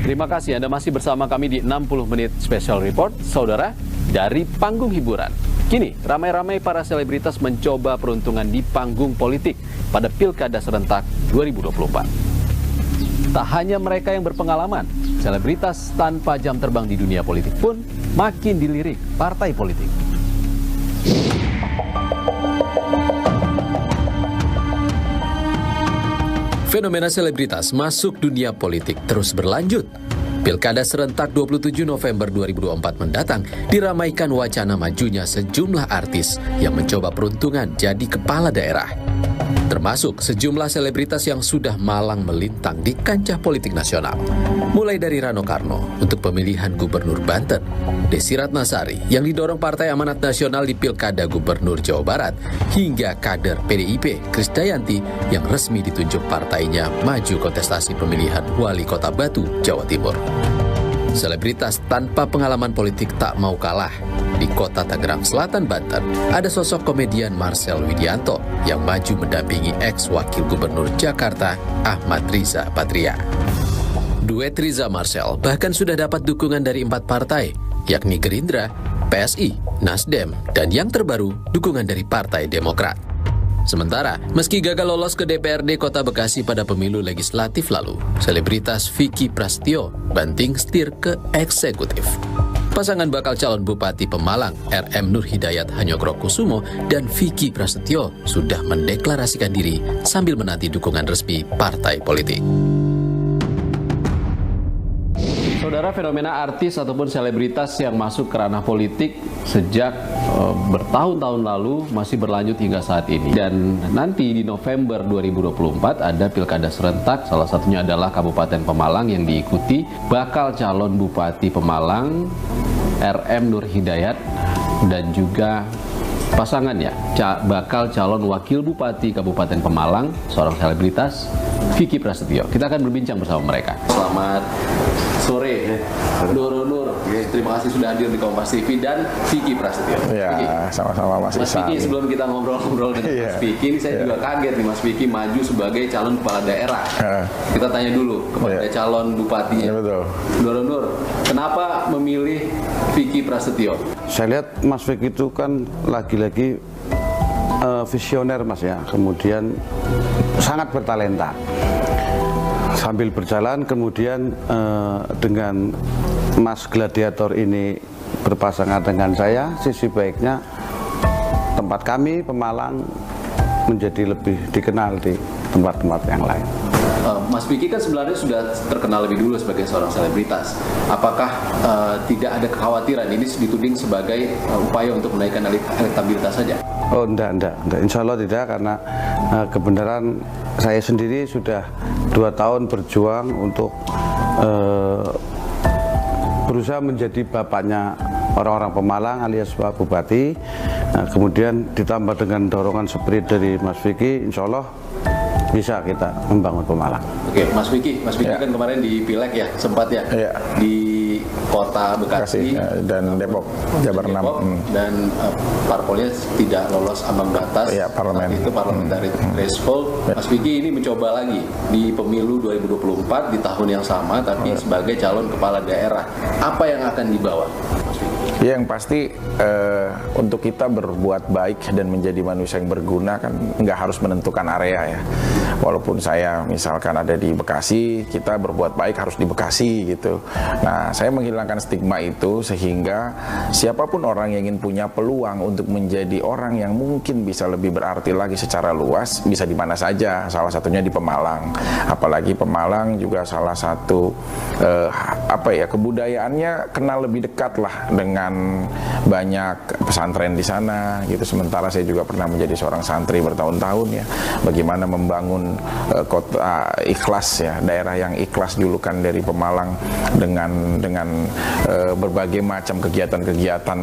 Terima kasih Anda masih bersama kami di 60 Menit Special Report, saudara, dari panggung hiburan. Kini, ramai-ramai para selebritas mencoba peruntungan di panggung politik pada Pilkada serentak 2024. Tak hanya mereka yang berpengalaman, selebritas tanpa jam terbang di dunia politik pun makin dilirik partai politik. Fenomena selebritas masuk dunia politik terus berlanjut. Pilkada serentak 27 November 2024 mendatang diramaikan wacana majunya sejumlah artis yang mencoba peruntungan jadi kepala daerah. Termasuk sejumlah selebritas yang sudah malang melintang di kancah politik nasional. Mulai dari Rano Karno untuk pemilihan Gubernur Banten, Desi Ratnasari yang didorong Partai Amanat Nasional di Pilkada Gubernur Jawa Barat, hingga kader PDIP Krisdayanti yang resmi ditunjuk partainya maju kontestasi pemilihan Wali Kota Batu, Jawa Timur. Selebritas tanpa pengalaman politik tak mau kalah. Di kota Tangerang Selatan, Banten, ada sosok komedian Marcel Widianto yang maju mendampingi ex-wakil gubernur Jakarta, Ahmad Riza Patria. Duet Riza Marcel bahkan sudah dapat dukungan dari 4 partai, yakni Gerindra, PSI, Nasdem, dan yang terbaru, dukungan dari Partai Demokrat. Sementara, meski gagal lolos ke DPRD Kota Bekasi pada pemilu legislatif lalu, selebritas Vicky Prasetyo banting setir ke eksekutif. Pasangan bakal calon Bupati Pemalang, RM Nur Hidayat Hanyokrokusumo dan Vicky Prasetyo sudah mendeklarasikan diri sambil menanti dukungan resmi partai politik. Saudara, fenomena artis ataupun selebritas yang masuk ke ranah politik sejak bertahun-tahun lalu masih berlanjut hingga saat ini. Dan nanti di November 2024 ada pilkada serentak, salah satunya adalah Kabupaten Pemalang yang diikuti bakal calon Bupati Pemalang, RM Nur Hidayat, dan juga pasangannya, bakal calon Wakil Bupati Kabupaten Pemalang, seorang selebritas, Vicky Prasetyo. Kita akan berbincang bersama mereka. Selamat sore, Nur. Terima kasih sudah hadir di Kompas TV, dan Vicky Prasetyo. Ya, sama-sama Mas Isan. Vicky, sebelum kita ngobrol-ngobrol dengan Mas Vicky, ini saya juga kaget nih Mas Vicky maju sebagai calon kepala daerah. Kita tanya dulu kepada calon bupatinya. Betul. Nur, kenapa memilih Vicky Prasetyo? Saya lihat Mas Vicky itu kan lagi-lagi visioner Mas ya, kemudian sangat bertalenta. Sambil berjalan kemudian dengan Mas Gladiator ini berpasangan dengan saya, sisi baiknya tempat kami Pemalang menjadi lebih dikenal di tempat-tempat yang lain. Mas Vicky kan sebenarnya sudah terkenal lebih dulu sebagai seorang selebritas. Apakah tidak ada kekhawatiran ini dituding sebagai upaya untuk menaikkan elektabilitas saja? Oh, enggak. Insya Allah tidak, karena kebenaran saya sendiri sudah 2 tahun berjuang untuk berusaha menjadi bapaknya orang-orang Pemalang alias Pak Bupati. Nah, kemudian ditambah dengan dorongan spirit dari Mas Vicky, insya Allah bisa kita membangun Pemalang. Oke, Mas Vicky kan kemarin di Pileg ya, sempat ya, di Kota Bekasi dan Depok, Jabar 6. Dan parpolnya tidak lolos ambang batas. Parlemen. Itu parliamentary threshold. Mas Vicky ini mencoba lagi di pemilu 2024 di tahun yang sama, tapi sebagai calon kepala daerah. Apa yang akan dibawa, Mas Vicky? Ya, yang pasti untuk kita berbuat baik dan menjadi manusia yang berguna kan nggak harus menentukan area ya. Walaupun saya misalkan ada di Bekasi, kita berbuat baik harus di Bekasi gitu. Nah, saya menghilangkan stigma itu sehingga siapapun orang yang ingin punya peluang untuk menjadi orang yang mungkin bisa lebih berarti lagi secara luas, bisa di mana saja, salah satunya di Pemalang. Apalagi Pemalang juga salah satu kebudayaannya kenal lebih dekat lah dengan banyak pesantren di sana gitu. Sementara saya juga pernah menjadi seorang santri bertahun-tahun ya. Bagaimana membangun kota ikhlas ya, daerah yang ikhlas, julukan dari Pemalang dengan dengan berbagai macam kegiatan-kegiatan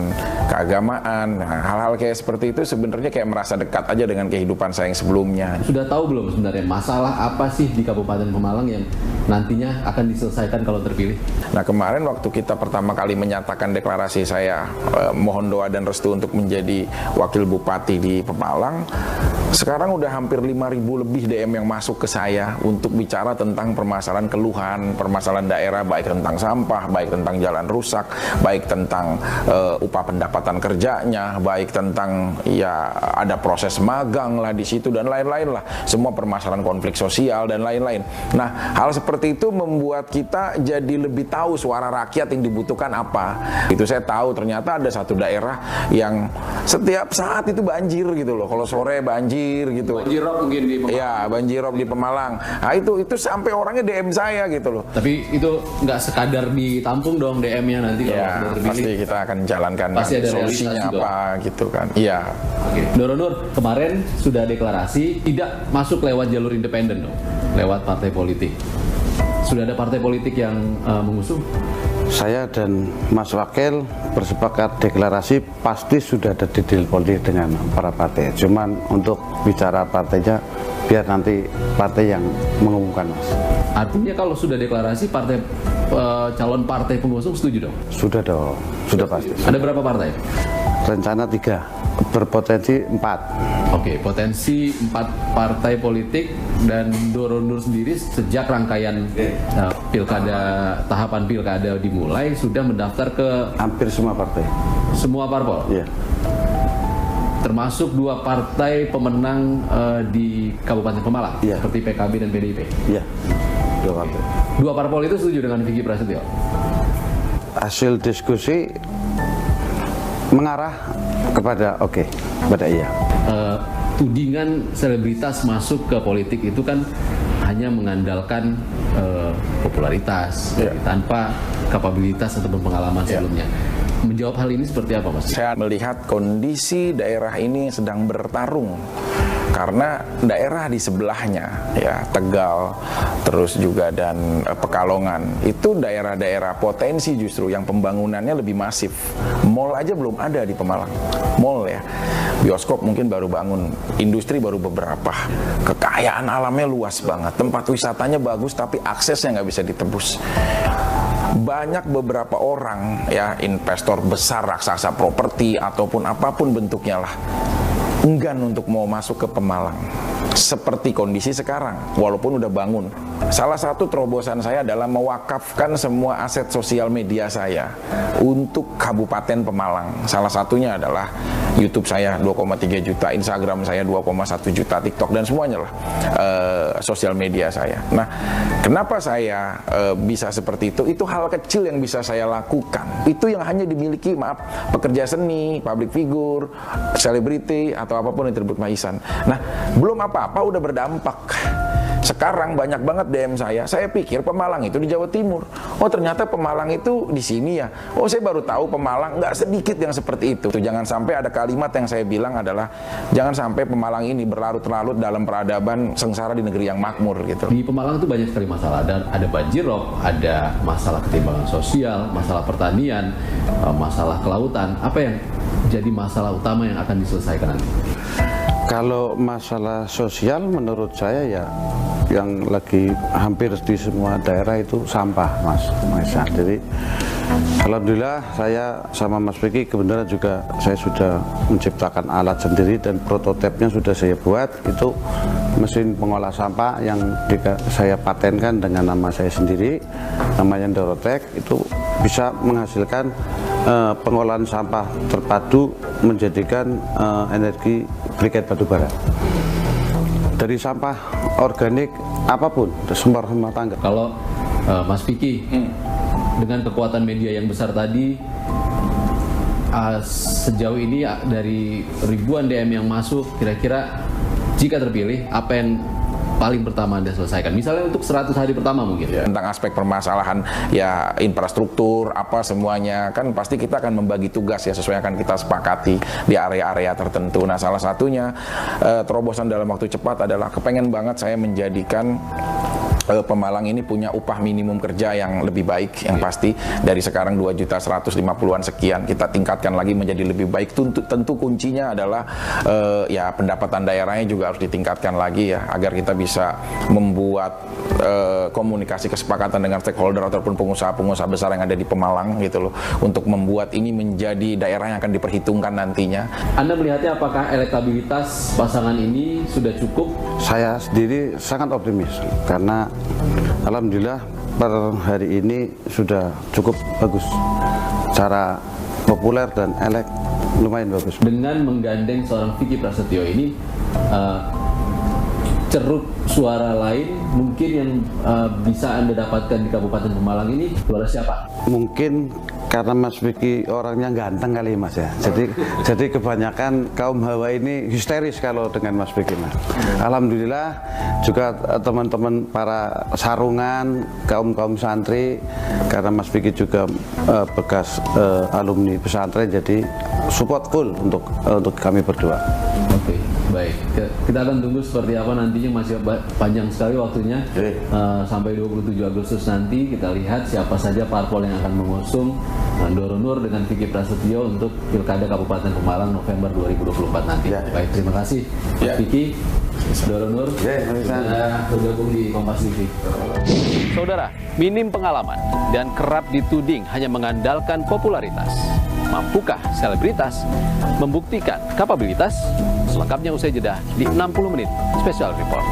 keagamaan. Nah, hal-hal kayak seperti itu sebenarnya kayak merasa dekat aja dengan kehidupan saya yang sebelumnya. Sudah tahu belum sebenarnya masalah apa sih di Kabupaten Pemalang yang nantinya akan diselesaikan kalau terpilih? Nah, kemarin waktu kita pertama kali menyatakan deklarasi saya mohon doa dan restu untuk menjadi wakil bupati di Pemalang, sekarang udah hampir 5.000 lebih DM yang masuk ke saya untuk bicara tentang permasalahan keluhan, permasalahan daerah, baik tentang sampah, baik tentang jalan rusak, baik tentang upah pendapatan kerjanya, baik tentang ya ada proses magang lah di situ dan lain-lain lah, semua permasalahan konflik sosial dan lain-lain. Nah, hal seperti itu membuat kita jadi lebih tahu suara rakyat yang dibutuhkan apa. Itu saya tahu ternyata ada satu daerah yang setiap saat itu banjir gitu loh. Kalau sore banjir gitu. Banjirop mungkin di Pemalang. Ya, banjirop di Pemalang. Nah, itu sampai orangnya DM saya gitu loh. Tapi itu nggak sekadar ditampung dong DM-nya nanti kalau Ya, sudah terpilih. pasti kita akan jalankan Pasti ada solusinya realisasi apa gitu kan. Iya. Oke. Doro Nur, kemarin sudah deklarasi tidak masuk lewat jalur independen dong, lewat partai politik. Sudah ada partai politik yang mengusung? Saya dan Mas Wakil bersepakat deklarasi pasti sudah ada deal politik dengan para partai. Cuman untuk bicara partainya biar nanti partai yang mengumumkan, Mas. Artinya kalau sudah deklarasi partai calon partai pengusung setuju dong? Sudah dong, sudah pasti. Ada berapa partai? Rencana 3, berpotensi 4. Oke, potensi 4 partai politik dan Doro Nur sendiri sejak rangkaian tahapan pilkada dimulai sudah mendaftar ke Hampir semua partai. semua parpol. Iya. Termasuk 2 partai pemenang di Kabupaten Pemalang, Iya. seperti PKB dan PDIP. Iya. 2 partai. 2 parpol itu setuju dengan Vicky Prasetyo? Hasil diskusi mengarah kepada kepada iya. Tudingan selebritas masuk ke politik itu kan hanya mengandalkan popularitas tanpa kapabilitas atau pengalaman sebelumnya. Menjawab hal ini seperti apa, Mas? Saya melihat kondisi daerah ini sedang bertarung karena daerah di sebelahnya ya Tegal terus juga dan Pekalongan itu daerah-daerah potensi justru yang pembangunannya lebih masif. Mall aja belum ada di Pemalang, mall ya, bioskop mungkin baru bangun, industri baru beberapa, kekayaan alamnya luas banget, tempat wisatanya bagus tapi aksesnya nggak bisa ditebus. Banyak beberapa orang ya investor besar raksasa properti ataupun apapun bentuknya lah enggan untuk mau masuk ke Pemalang seperti kondisi sekarang walaupun udah bangun. Salah satu terobosan saya adalah mewakafkan semua aset sosial media saya untuk Kabupaten Pemalang. Salah satunya adalah YouTube saya 2,3 juta, Instagram saya 2,1 juta, TikTok dan semuanya lah sosial media saya. Nah, kenapa saya bisa seperti itu? Itu hal kecil yang bisa saya lakukan. Itu yang hanya dimiliki pekerja seni, public figure, selebriti atau apapun yang disebut maisan. Nah, belum apa-apa udah berdampak. Sekarang banyak banget DM saya pikir Pemalang itu di Jawa Timur. Oh ternyata Pemalang itu di sini ya. Oh saya baru tahu Pemalang, nggak sedikit yang seperti itu. Jangan sampai ada kalimat yang saya bilang adalah jangan sampai Pemalang ini berlarut-larut dalam peradaban sengsara di negeri yang makmur gitu. Di Pemalang itu banyak sekali masalah, dan ada banjirop, ada masalah ketimpangan sosial, masalah pertanian, masalah kelautan. Apa yang jadi masalah utama yang akan diselesaikan nanti? Kalau masalah sosial menurut saya ya yang lagi hampir di semua daerah itu sampah, Mas. Jadi alhamdulillah saya sama Mas Vicky kebenaran juga saya sudah menciptakan alat sendiri dan prototipenya sudah saya buat. Itu mesin pengolah sampah yang saya patenkan dengan nama saya sendiri, namanya Dorotek. Itu bisa menghasilkan pengolahan sampah terpadu menjadikan energi briket batubara dari sampah organik apapun, sumber rumah tangga. Kalau Mas Vicky dengan kekuatan media yang besar tadi, sejauh ini dari ribuan DM yang masuk, kira-kira jika terpilih apa yang paling pertama Anda selesaikan? Misalnya untuk 100 hari pertama mungkin. Ya, tentang aspek permasalahan ya infrastruktur apa semuanya kan pasti kita akan membagi tugas ya sesuai yang akan kita sepakati di area-area tertentu. Nah salah satunya terobosan dalam waktu cepat adalah kepengen banget saya menjadikan Pemalang ini punya upah minimum kerja yang lebih baik, yang pasti dari sekarang 2.150.000-an sekian kita tingkatkan lagi menjadi lebih baik. Tentu kuncinya adalah ya pendapatan daerahnya juga harus ditingkatkan lagi ya, agar kita bisa membuat komunikasi kesepakatan dengan stakeholder ataupun pengusaha-pengusaha besar yang ada di Pemalang gitu loh, untuk membuat ini menjadi daerah yang akan diperhitungkan nantinya. Anda melihatnya apakah elektabilitas pasangan ini sudah cukup? Saya sendiri sangat optimis karena alhamdulillah per hari ini sudah cukup bagus, secara populer dan elek lumayan bagus. Dengan menggandeng seorang Vicky Prasetyo ini, ceruk suara lain mungkin yang bisa Anda dapatkan di Kabupaten Pemalang ini suara siapa? Mungkin karena Mas Vicky orangnya ganteng kali Mas ya. Jadi kebanyakan kaum Hawa ini histeris kalau dengan Mas Vicky Mas. Alhamdulillah juga teman-teman para sarungan, kaum santri, karena Mas Vicky juga bekas alumni pesantren, jadi support full untuk kami berdua. Oke, baik. Kita akan tunggu seperti apa nantinya, masih panjang sekali waktunya. Sampai 27 Agustus nanti kita lihat siapa saja parpol yang akan mengusung Doro Nur dengan Vicky Prasetyo untuk Pilkada Kabupaten Pemalang November 2024 nanti. Baik, terima kasih Mas Vicky, Doro Nur sudah bergabung di Kompas TV. Saudara, minim pengalaman dan kerap dituding hanya mengandalkan popularitas. Mampukah selebritas membuktikan kapabilitas? Selengkapnya usai jeda di 60 menit Special Report.